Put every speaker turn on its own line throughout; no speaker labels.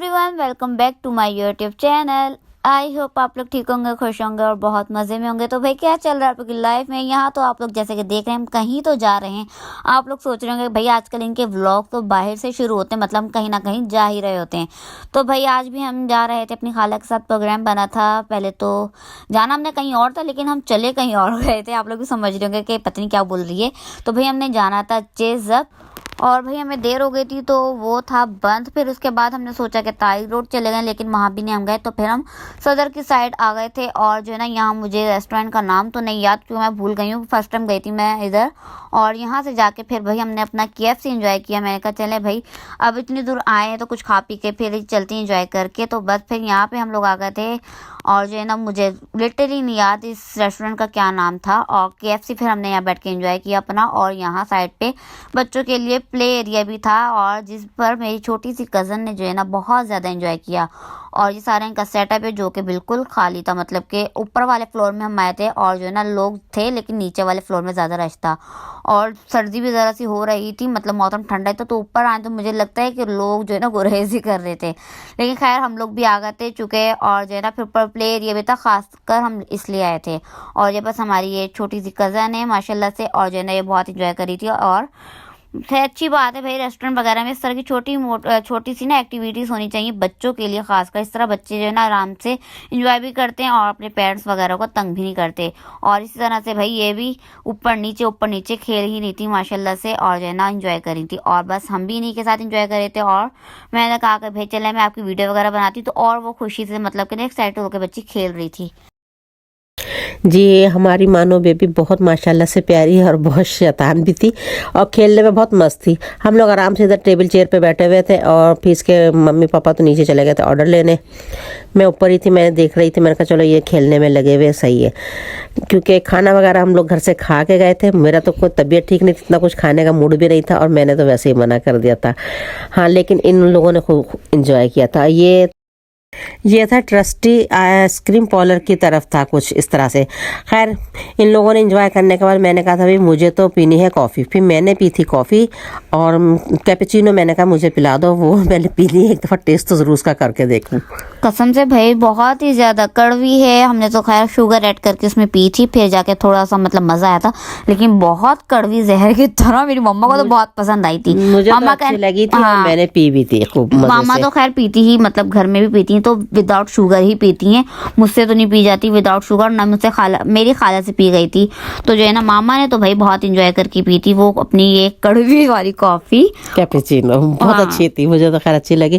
Everyone, welcome back to my YouTube channel. I hope आप लोग ठीक होंगे, खुश होंगे और बहुत मज़े में होंगे। तो भाई क्या चल रहा है आप लोग की लाइफ में। यहाँ तो आप लोग जैसे कि देख रहे हैं हम कहीं तो जा रहे हैं। आप लोग सोच रहे होंगे भाई आजकल इनके व्लॉग तो बाहर से शुरू होते हैं, मतलब हम कहीं ना कहीं जा ही रहे होते हैं। तो भाई आज भी हम जा रहे थे, अपनी खाला के साथ प्रोग्राम बना था। पहले तो जाना हमने कहीं और था, लेकिन हम चले कहीं और गए थे। आप लोग भी समझ रहे होंगे कि पता नहीं क्या बोल रही है। तो भाई हमने जाना था चेज़अप, और भाई हमें देर हो गई थी तो वो था बंद। फिर उसके बाद हमने सोचा कि ताई रोड चले गए, लेकिन वहाँ भी नहीं हम गए। तो फिर हम सदर की साइड आ गए थे। और जो है ना, यहाँ मुझे रेस्टोरेंट का नाम तो नहीं याद, क्योंकि मैं भूल गई हूँ, फर्स्ट टाइम गई थी मैं इधर। और यहाँ से जाके फिर भाई हमने अपना KFC एंजॉय किया। मैंने कहा चले भाई अब इतनी दूर आए हैं तो कुछ खा पी के फिर चलते एंजॉय करके। तो बस फिर यहाँ पे हम लोग आ गए थे। और जो है ना, मुझे लिटरली नहीं याद इस रेस्टोरेंट का क्या नाम था। और KFC फिर हमने यहाँ बैठ के एंजॉय किया अपना। और यहाँ साइड पे बच्चों के लिए प्ले एरिया भी था, और जिस पर मेरी छोटी सी कज़न ने जो है ना बहुत ज़्यादा एंजॉय किया। और ये सारा इनका सेटअप है जो कि बिल्कुल खाली था, मतलब कि ऊपर वाले फ्लोर में हम आए थे और जो है ना लोग थे, लेकिन नीचे वाले फ्लोर में ज़्यादा रश था। और सर्दी भी ज़रा सी हो रही थी, मतलब मौसम ठंडा था। तो ऊपर आए तो मुझे लगता है कि लोग जो है ना गुरेज ही कर रहे थे, लेकिन खैर हम लोग भी आ गए थे चुके। और जो है ना फिर ऊपर प्ले एरिया भी था, खासकर हम इसलिए आए थे। और ये बस हमारी ये छोटी सी कज़न है माशाल्लाह से, और जो है ना ये बहुत इंजॉय करी थी। और खैर अच्छी बात है भाई, रेस्टोरेंट वगैरह में इस तरह की छोटी सी ना एक्टिविटीज़ होनी चाहिए बच्चों के लिए, खासकर इस तरह बच्चे जो है ना आराम से इंजॉय भी करते हैं और अपने पेरेंट्स वगैरह को तंग भी नहीं करते। और इसी तरह से भाई ये भी ऊपर नीचे खेल ही रही थी माशाल्लाह से, और जो है ना इंजॉय करी थी। और बस हम भी इन्हीं के साथ इंजॉय कर रहे थे। और मैंने कहा कि भाई चले मैं आपकी वीडियो वगैरह बनाती, तो और वो खुशी से मतलब कि एक्साइटेड होकर बच्ची खेल रही थी।
जी, हमारी मानो बेबी बहुत माशाल्लाह से प्यारी है और बहुत शैतान भी थी और खेलने में बहुत मस्त थी। हम लोग आराम से इधर टेबल चेयर पे बैठे हुए थे और फिर इसके मम्मी पापा तो नीचे चले गए थे ऑर्डर लेने। मैं ऊपर ही थी, मैंने देख रही थी, मैंने कहा चलो ये खेलने में लगे हुए सही है, क्योंकि खाना वगैरह हम लोग घर से खा के गए थे। मेरा तो कोई तबीयत ठीक नहीं थी, इतना कुछ खाने का मूड भी नहीं था और मैंने तो वैसे ही मना कर दिया था। हाँ, लेकिन इन लोगों ने खूब इंजॉय किया था। ये था ट्रस्टी आइसक्रीम पार्लर की तरफ था, कुछ इस तरह से। खैर इन लोगों ने एंजॉय करने के बाद मैंने कहा था भाई मुझे तो पीनी है कॉफ़ी। फिर मैंने पी थी कॉफ़ी और कैपेचिनो, मैंने कहा मुझे पिला दो। वो मैंने पी ली, एक दफ़ा टेस्ट तो ज़रूर उसका करके देखूं।
कसम से भाई बहुत ही ज़्यादा कड़वी है। हमने तो खैर शुगर ऐड करके उसमें पी थी, फिर जाके थोड़ा सा मतलब मज़ा आया था, लेकिन बहुत कड़वी जहर की तरह। मेरी मम्मा को तो बहुत पसंद आई थी,
मुझे तो अच्छी लगी थी। हाँ, मैंने पी भी थी खूब मज़े से।
मामा तो खैर पीती ही, मतलब घर में भी पीती हैं तो विदाउट शुगर ही पीती हैं। मुझसे तो नहीं पी जाती विदाउट शुगर, ना मुझसे मेरी खाला से पी गई थी। तो जो है ना मामा ने तो भाई बहुत इंजॉय करके पी थी वो अपनी ये कड़वी वाली कॉफ़ी
कैपेचिनो। बहुत अच्छी थी, मुझे तो खैर अच्छी लगी।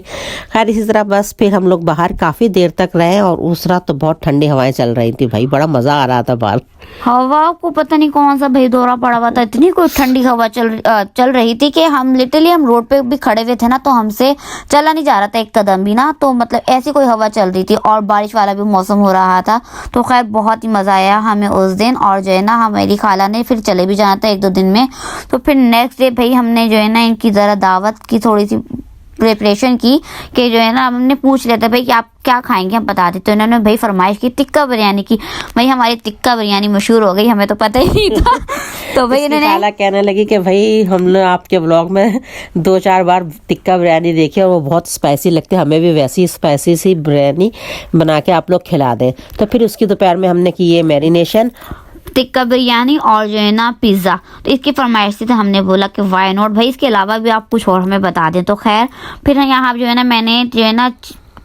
खैर इसी तरह बस फिर हम लोग बाहर काफ़ी देर तक रहे और उस रात तो बहुत ठंडी हवाएं चल रही थी भाई, बड़ा मज़ा आ रहा था बाहर।
हवा को पता नहीं कौन सा भाई दौरा पड़ा हुआ था, इतनी कोई ठंडी हवा चल रही थी कि हम रोड पे भी खड़े हुए थे ना, तो हमसे चला नहीं जा रहा था एक कदम भी ना। तो मतलब ऐसी कोई हवा चल रही थी और बारिश वाला भी मौसम हो रहा था। तो खैर बहुत ही मज़ा आया हमें उस दिन। और जो है ना हमारी खाला ने फिर चले भी जाना था 1-2 दिन में। तो फिर नेक्स्ट डे भाई हमने जो है ना इनकी ज़रा दावत की थोड़ी सी प्रिपरेशन की कि जो है ना हमने पूछ लिया था भाई कि आप क्या खाएंगे हम बता दें। तो इन्होंने भाई फरमाइश की टिक्का बिरयानी की। भाई हमारी टिक्का बिरयानी मशहूर हो गई, हमें तो पता ही नहीं था। तो भाई इन्होंने
खाला कहने लगी कि भाई हम लोग आपके ब्लॉग में 2-4 बार टिक्का बिरयानी देखी और वो बहुत स्पाइसी लगती है, हमें भी वैसी स्पाइसी सी बिरयानी बना के आप लोग खिला दें। तो फिर उसकी दोपहर में हमने की ये मैरिनेशन,
टिक्का बिरयानी और जो है ना पिज़्ज़ा। तो इसकी फरमाइश थी तो हमने बोला कि वाई नॉट भाई, इसके अलावा भी आप कुछ और हमें बता दें। तो खैर फिर यहाँ जो है ना मैंने जो है ना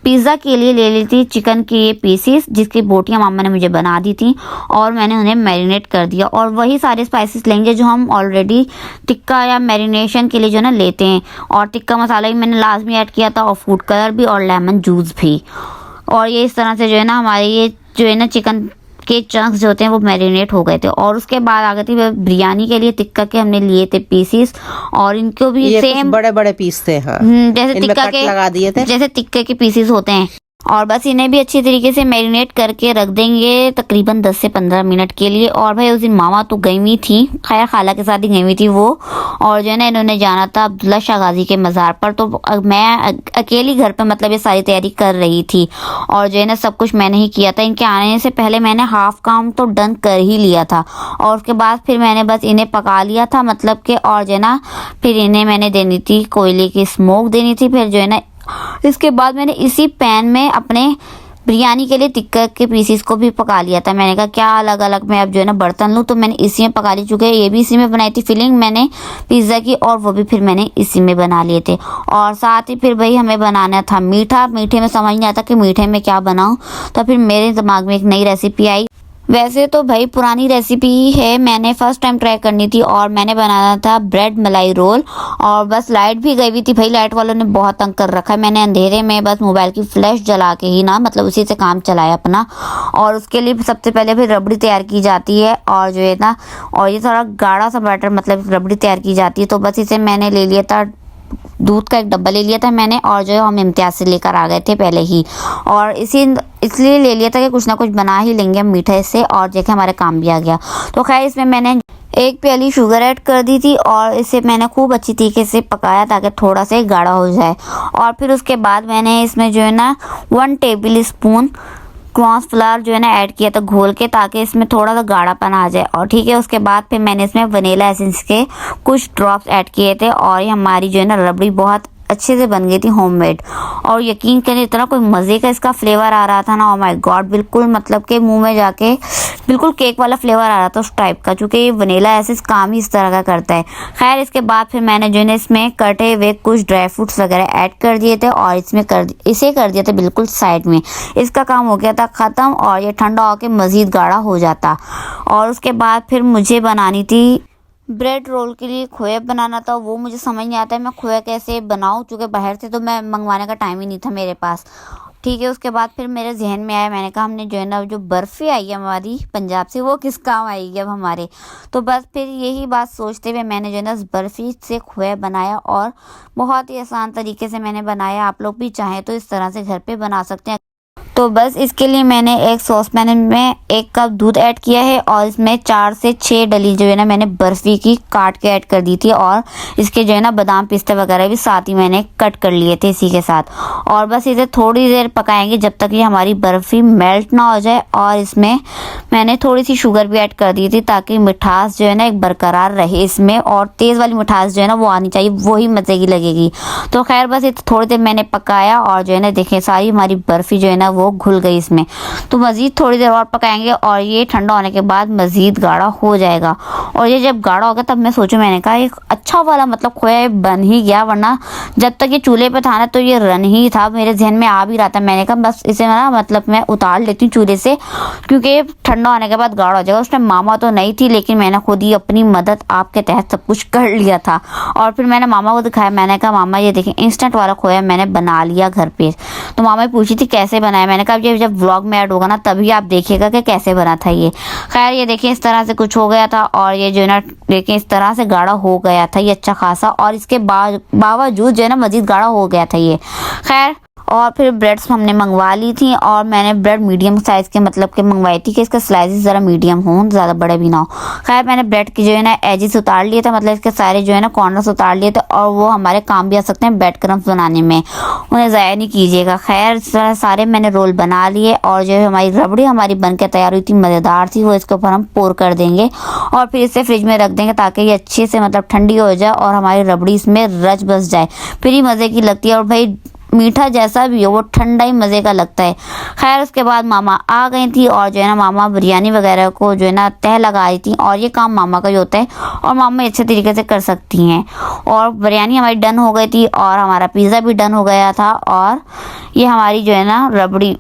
पिज़्ज़ा के लिए ले ली थी चिकन के ये पीसीस, जिसकी बोटियाँ मामा ने मुझे बना दी थी और मैंने उन्हें मैरिनेट कर दिया। और वही सारे स्पाइसेस लेंगे जो हम ऑलरेडी टिक्का या मैरिनेशन के लिए जो ना लेते हैं। और टिक्का मसाला भी मैंने लाजमी ऐड किया था, और फूड कलर भी और लेमन जूस भी। और ये इस तरह से जो है ना हमारे ये जो है ना चिकन के चंक्स जो होते हैं वो मैरिनेट हो गए थे। और उसके बाद आ गए थे बिरयानी के लिए टिक्का के हमने लिए थे पीसीस, और इनको भी सेम
बड़े बड़े पीस थे। हाँ,
जैसे टिक्का के
लगा दिए थे,
जैसे टिक्के के पीसीस होते हैं। और बस इन्हें भी अच्छी तरीके से मैरिनेट करके रख देंगे तकरीबन 10 से 15 मिनट के लिए। और भाई उस दिन मामा तो गई हुई थी, खैर खाला के साथ ही गई हुई थी वो। और जो है ना इन्होंने जाना था अब्दुल्ला शाह गाजी के मज़ार पर। तो मैं अकेली घर पे मतलब ये सारी तैयारी कर रही थी। और जो है ना सब कुछ मैंने ही किया था। इनके आने से पहले मैंने हाफ काम तो डन कर ही लिया था, और उसके बाद फिर मैंने बस इन्हें पका लिया था, मतलब कि। और जो है ना फिर इन्हें मैंने देनी थी कोयले की स्मोक देनी थी। फिर जो है ना इसके बाद मैंने इसी पैन में अपने बिरयानी के लिए टिक्का के पीसीस को भी पका लिया था। मैंने कहा क्या अलग अलग मैं अब जो है ना बर्तन लूँ, तो मैंने इसी में पका ली। चुके ये भी इसी में बनाई थी फिलिंग मैंने पिज़्ज़ा की, और वो भी फिर मैंने इसी में बना लिए थे। और साथ ही फिर भाई हमें बनाना था मीठा। मीठे में समझ नहीं आता कि मीठे में क्या बनाऊँ, तो फिर मेरे दिमाग में एक नई रेसिपी आई। वैसे तो भाई पुरानी रेसिपी ही है, मैंने फर्स्ट टाइम ट्राई करनी थी, और मैंने बनाना था ब्रेड मलाई रोल। और बस लाइट भी गई हुई थी भाई, लाइट वालों ने बहुत तंग कर रखा है। मैंने अंधेरे में बस मोबाइल की फ्लैश जला के ही ना, मतलब उसी से काम चलाया अपना। और उसके लिए सबसे पहले फिर रबड़ी तैयार की जाती है, और जो है ना, और ये थोड़ा गाढ़ा सा बैटर मतलब रबड़ी तैयार की जाती है। तो बस इसे मैंने ले लिया था, दूध का एक डब्बा ले लिया था मैंने, और जो है हम इम्तियाज़ से लेकर आ गए थे पहले ही, और इसलिए ले लिया था कि कुछ ना कुछ बना ही लेंगे हम मीठे से, और देखिए हमारे काम भी आ गया। तो खैर इसमें मैंने 1 प्याली शुगर ऐड कर दी थी, और इसे मैंने खूब अच्छी तरीके से पकाया ताकि थोड़ा सा गाढ़ा हो जाए। और फिर उसके बाद मैंने इसमें जो है ना 1 टेबल स्पून कॉर्न फ्लावर जो है ना ऐड किया था घोल के, ताकि इसमें थोड़ा सा गाढ़ापन आ जाए। और ठीक है, उसके बाद फिर मैंने इसमें वनीला एसेंस के कुछ ड्रॉप्स ऐड किए थे, और ये हमारी जो है ना रबड़ी बहुत अच्छे से बन गई थी होममेड। और यकीन करें इतना कोई मज़े का इसका फ्लेवर आ रहा था ना, ओ माय गॉड, बिल्कुल मतलब कि मुंह में जाके बिल्कुल केक वाला फ्लेवर आ रहा था उस टाइप का, क्योंकि ये वनीला एसेंस काम ही इस तरह का करता है। खैर इसके बाद फिर मैंने जो है ना इसमें कटे हुए कुछ ड्राई फ्रूट्स वगैरह ऐड कर दिए थे, और इसे कर दिया था बिल्कुल साइड में। इसका काम हो गया था ख़त्म, और ये ठंडा होकर मज़ीद गाढ़ा हो जाता। और उसके बाद फिर मुझे बनानी थी ब्रेड रोल के लिए खोया बनाना था, वो मुझे समझ नहीं आता है मैं खोया कैसे बनाऊँ, क्योंकि बाहर से तो मैं मंगवाने का टाइम ही नहीं था मेरे पास। ठीक है, उसके बाद फिर मेरे जहन में आया, मैंने कहा हमने जो है ना जो बर्फ़ी आई है हमारी पंजाब से, वो किस काम आएगी अब हमारे। तो बस फिर यही बात सोचते हुए मैंने जो है ना उस बर्फ़ी से खोया बनाया, और बहुत ही आसान तरीके से मैंने बनाया। आप लोग भी चाहें तो इस तरह से घर पे बना सकते हैं। तो बस इसके लिए मैंने एक सॉस पैन में 1 कप दूध ऐड किया है, और इसमें 4 से 6 डली जो है ना मैंने बर्फ़ी की काट के ऐड कर दी थी, और इसके जो है ना बादाम पिस्ते वगैरह भी साथ ही मैंने कट कर लिए थे इसी के साथ। और बस इसे थोड़ी देर पकाएंगे जब तक ये हमारी बर्फ़ी मेल्ट ना हो जाए। और इसमें मैंने थोड़ी सी शुगर भी ऐड कर दी थी, ताकि मिठास जो है ना एक बरकरार रहे इसमें, और तेज़ वाली मिठास जो है ना वो आनी चाहिए, वही मज़े की लगेगी। तो खैर बस इसे थोड़ी देर मैंने पकाया, और जो है ना देखें सारी हमारी बर्फ़ी जो है ना वो घुल गई इसमें। तो मज़ीद थोड़ी देर और पकाएंगे, और ये ठंडा होने के बाद मज़ीद गाढ़ा हो जाएगा। और ये जब गाढ़ा हो गया तब मैं सोचूं, मैंने कहा एक अच्छा वाला मतलब खोया बन ही गया, वरना जब तक ये चूल्हे पे था ना तो ये रन ही था, मेरे जहन में आ भी रहा था। मैंने कहा बस इसे ना मतलब मैं उतार लेती हूँ चूल्हे से, क्योंकि ठंडा होने के बाद गाढ़ा हो जाएगा। उस टाइम मामा तो नहीं थी, लेकिन मैंने खुद ही अपनी मदद आपके तहत सब कुछ कर लिया था। और फिर मैंने मामा को दिखाया, मैंने कहा मामा ये देखें इंस्टेंट वाला खोया मैंने बना लिया घर पे। तो मामा पूछी थी कैसे बनाया, मैंने कहा ये जब व्लॉग में ऐड होगा ना तभी आप देखिएगा कि कैसे बना था ये। खैर ये देखिए इस तरह से कुछ हो गया था, और ये जो है ना देखिए इस तरह से गाढ़ा हो गया था ये अच्छा खासा, और इसके बावजूद जो है ना मज़ीद गाढ़ा हो गया था ये। खैर और फिर ब्रेड्स हमने मंगवा ली थी, और मैंने ब्रेड मीडियम साइज़ के मतलब के मंगवाई थी कि इसका स्लाइसेस ज़रा मीडियम हो, ज़्यादा बड़े भी ना हो। खैर मैंने ब्रेड की जो है ना एजेस उतार लिए थे, मतलब इसके सारे जो है ना कॉर्नर्स उतार लिए थे, और वो हमारे काम भी आ सकते हैं ब्रेड क्रम्स बनाने में, उन्हें ज़ाया नहीं कीजिएगा। खैर इस तरह सारे मैंने रोल बना लिए, और जो है हमारी रबड़ी हमारी बन के तैयार हुई थी, मज़ेदार थी वो। इसके ऊपर हम पोर कर देंगे, और फिर इसे फ्रिज में रख देंगे ताकि ये अच्छे से मतलब ठंडी हो जाए, और हमारी रबड़ी इसमें रच बस जाए, फिर ही मज़े की लगती है। और भाई मीठा जैसा भी हो वो ठंडा ही मज़े का लगता है। खैर उसके बाद मामा आ गई थी, और जो है ना मामा बिरयानी वगैरह को जो है ना तह लगाई थी, और ये काम मामा का ही होता है, और मामा अच्छे तरीके से कर सकती हैं। और बिरयानी हमारी डन हो गई थी, और हमारा पिज़्ज़ा भी डन हो गया था, और ये हमारी जो है ना रबड़ी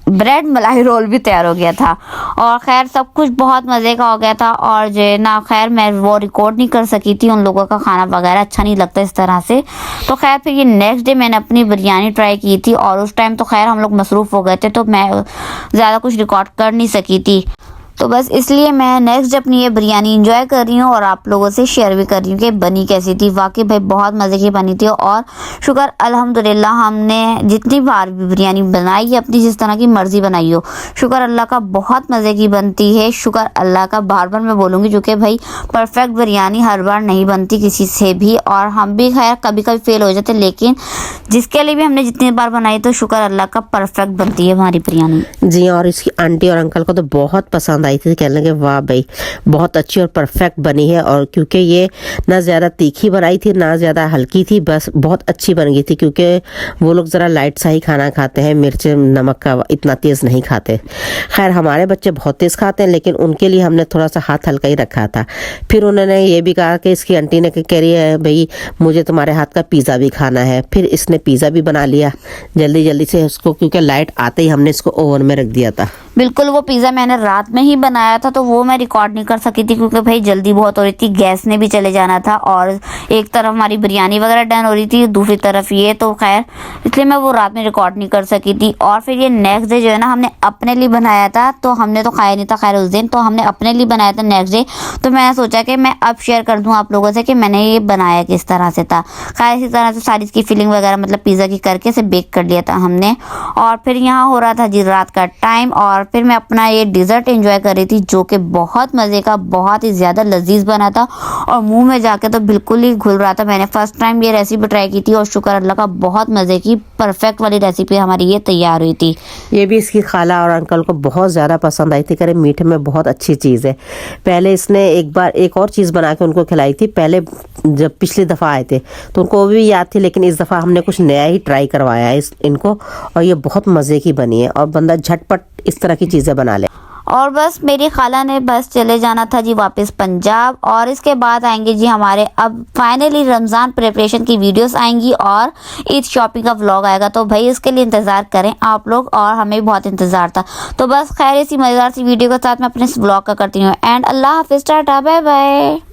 ब्रेड मलाई रोल भी तैयार हो गया था। और खैर सब कुछ बहुत मज़े का हो गया था, और जो है ना खैर मैं वो रिकॉर्ड नहीं कर सकी थी, उन लोगों का खाना वगैरह अच्छा नहीं लगता इस तरह से। तो खैर फिर ये नेक्स्ट डे मैंने अपनी बिरयानी ट्राई की थी, और उस टाइम तो खैर हम लोग मसरूफ़ हो गए थे, तो मैं ज़्यादा कुछ रिकॉर्ड कर नहीं सकी थी। तो बस इसलिए मैं नेक्स्ट अपनी ये बिरयानी इंजॉय कर रही हूँ, और आप लोगों से शेयर भी कर रही हूँ कि बनी कैसी थी। वाकई भाई बहुत मज़े की बनी थी, और शुक्र अल्हम्दुलिल्लाह हमने जितनी बार भी बिरयानी बनाई है अपनी जिस तरह की मर्ज़ी बनाई हो, शुक्र अल्लाह का बहुत मज़े की बनती है। शुक्र अल्लाह का बार बार मैं बोलूँगी, क्योंकि भाई परफेक्ट बिरयानी हर बार नहीं बनती किसी से भी, और हम भी खैर कभी कभी फेल हो जाते, लेकिन जिसके लिए भी हमने जितनी बार बनाई तो शुक्र अल्लाह का परफेक्ट बनती है हमारी बिरयानी।
जी और इसकी आंटी और अंकल को तो बहुत पसंद आई थी, कहने लगे वाह भाई बहुत अच्छी और परफेक्ट बनी है। और क्योंकि ये ना ज़्यादा तीखी बनाई थी ना ज़्यादा हल्की थी, बस बहुत अच्छी बन गई थी, क्योंकि वो लोग ज़रा लाइट सा ही खाना खाते हैं, मिर्च नमक का इतना तेज़ नहीं खाते। खैर हमारे बच्चे बहुत तेज़ खाते हैं, लेकिन उनके लिए हमने थोड़ा सा हाथ हल्का ही रखा था। फिर उन्होंने ये भी कहा कि इसकी आंटी ने कह रही है भाई मुझे तुम्हारे हाथ का पिज़्ज़ा भी खाना है। फिर इसने पिज़्ज़ा भी बना लिया जल्दी जल्दी से उसको, क्योंकि लाइट आते ही हमने इसको ओवन में रख दिया था।
बिल्कुल, वो पिज़्ज़ा मैंने रात में ही बनाया था, तो वो मैं रिकॉर्ड नहीं कर सकी थी क्योंकि भाई जल्दी बहुत हो रही थी, गैस ने भी चले जाना था और एक तरफ हमारी बिरयानी वगैरह डन हो रही थी, दूसरी तरफ ये, तो खैर इसलिए मैं वो रात में रिकॉर्ड नहीं कर सकी थी। और फिर ये नेक्स्ट डे जो है ना हमने अपने लिए बनाया था, तो हमने तो खाया नहीं था खैर उस दिन, तो हमने अपने लिए बनाया था नेक्स्ट डे। तो मैंने सोचा कि मैं अब शेयर कर दूँ आप लोगों से कि मैंने ये बनाया किस तरह से था। खैर इसी तरह से सारी इसकी फिलिंग वगैरह मतलब पिज़्ज़ा की करके इसे बेक कर लिया था हमने। और फिर यहाँ हो रहा था जी रात का टाइम, और फिर मैं अपना ये डिज़र्ट एंजॉय कर रही थी, जो कि बहुत मज़े का, बहुत ही ज़्यादा लजीज बना था और मुंह में जाके तो बिल्कुल ही घुल रहा था। मैंने फर्स्ट टाइम ये रेसिपी ट्राई की थी और शुक्र अल्लाह का बहुत मज़े की परफेक्ट वाली रेसिपी हमारी ये तैयार हुई थी।
ये भी इसकी खाला और अंकल को बहुत ज़्यादा पसंद आई थी, करे मीठे में बहुत अच्छी चीज़ है। पहले इसने एक बार एक और चीज़ बना के उनको खिलाई थी, पहले जब पिछली दफ़ा आए थे तो उनको वो भी याद थी, लेकिन इस दफ़ा हमने कुछ नया ही ट्राई करवाया है इनको, और ये बहुत मज़े की बनी है और बंदा झटपट इस तरह की चीज़ें बना ले।
और बस मेरी खाला ने बस चले जाना था जी वापस पंजाब, और इसके बाद आएंगे जी हमारे अब फाइनली रमज़ान प्रिपरेशन की वीडियोस आएंगी और ईद शॉपिंग का व्लॉग आएगा। तो भाई इसके लिए इंतज़ार करें आप लोग, और हमें भी बहुत इंतज़ार था। तो बस खैर इसी मज़ेदार सी वीडियो के साथ मैं अपने इस व्लॉग का करती हूँ एंड अल्लाह हाफिज़, टाटा बाय बाय।